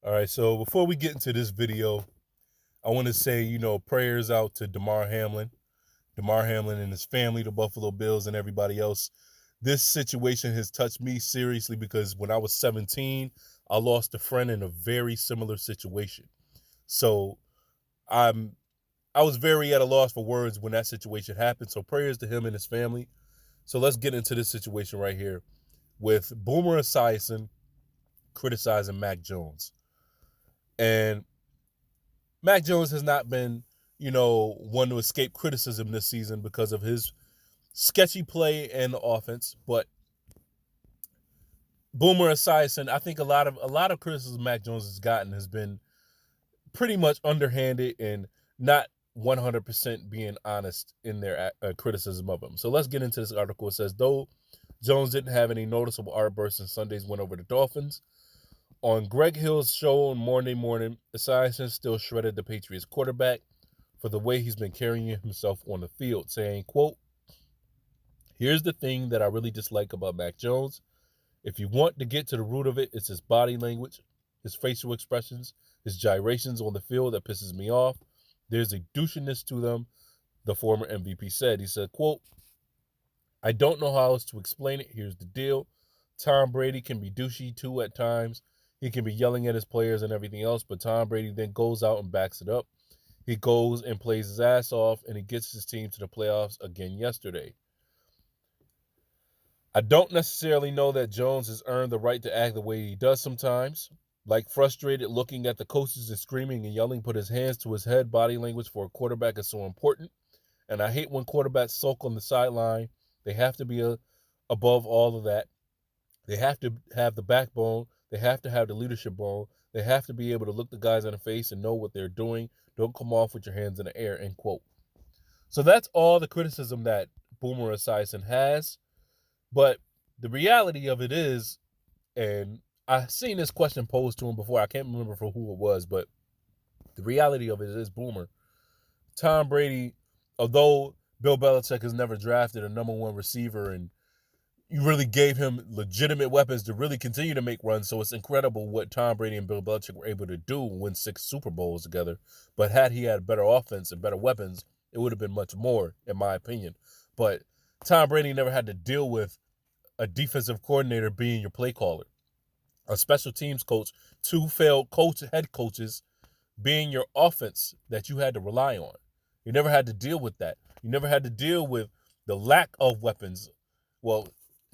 All right, so before we get into this video, I want to say, prayers out to Damar Hamlin and his family, the Buffalo Bills, and everybody else. This situation has touched me seriously because when I was 17, I lost a friend in a very similar situation. So I'm I was very at a loss for words when that situation happened. So prayers to him and his family. So let's get into this situation right here with Boomer Esiason criticizing Mac Jones. And Mac Jones has not been, one to escape criticism this season because of his sketchy play and the offense. But Boomer Esiason, I think a lot of criticism Mac Jones has gotten has been pretty much underhanded and not 100% being honest in their criticism of him. So let's get into this article. It says, though Jones didn't have any noticeable outbursts in Sunday's win over the Dolphins, on Greg Hill's show on Monday morning, Esiason still shredded the Patriots quarterback for the way he's been carrying himself on the field, saying, quote, "Here's the thing that I really dislike about Mac Jones. If you want to get to the root of it, it's his body language, his facial expressions, his gyrations on the field that pisses me off. There's a douchiness to them," the former MVP said. He said, quote, "I don't know how else to explain it. Here's the deal. Tom Brady can be douchey too at times. He can be yelling at his players and everything else, but Tom Brady then goes out and backs it up. He goes and plays his ass off, and he gets his team to the playoffs again yesterday. I don't necessarily know that Jones has earned the right to act the way he does sometimes. Like frustrated looking at the coaches and screaming and yelling, put his hands to his head. Body language for a quarterback is so important. And I hate when quarterbacks sulk on the sideline. They have to be above all of that. They have to have the backbone. They have to have the leadership bone. They have to be able to look the guys in the face and know what they're doing. Don't come off with your hands in the air," end quote. So that's all the criticism that Boomer Esiason has. But the reality of it is, and I've seen this question posed to him before. I can't remember for who it was, but the reality of it is, Boomer, Tom Brady, although Bill Belichick has never drafted a number one receiver and you really gave him legitimate weapons to really continue to make runs. So it's incredible what Tom Brady and Bill Belichick were able to do, win 6 Super Bowls together. But had he had better offense and better weapons, it would have been much more, in my opinion. But Tom Brady never had to deal with a defensive coordinator being your play caller, a special teams coach, 2 failed head coaches being your offense that you had to rely on. You never had to deal with that. You never had to deal with the lack of weapons. Well,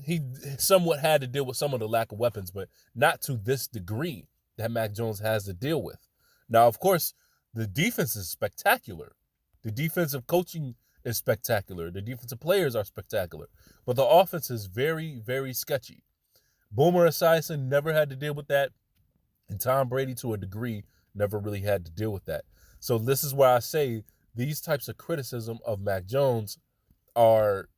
he somewhat had to deal with some of the lack of weapons, but not to this degree that Mac Jones has to deal with. Now, of course, the defense is spectacular. The defensive coaching is spectacular. The defensive players are spectacular. But the offense is very, very sketchy. Boomer Esiason never had to deal with that. And Tom Brady, to a degree, never really had to deal with that. So this is why I say these types of criticism of Mac Jones are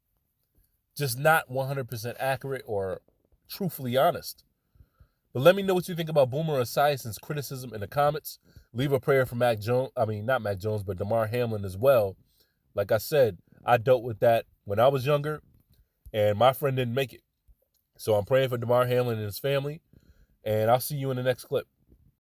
just not 100% accurate or truthfully honest. But let me know what you think about Boomer Esiason's criticism in the comments. Leave a prayer for Mac Jones. I mean, not Mac Jones, but Damar Hamlin as well. Like I said, I dealt with that when I was younger, and my friend didn't make it. So I'm praying for Damar Hamlin and his family, and I'll see you in the next clip.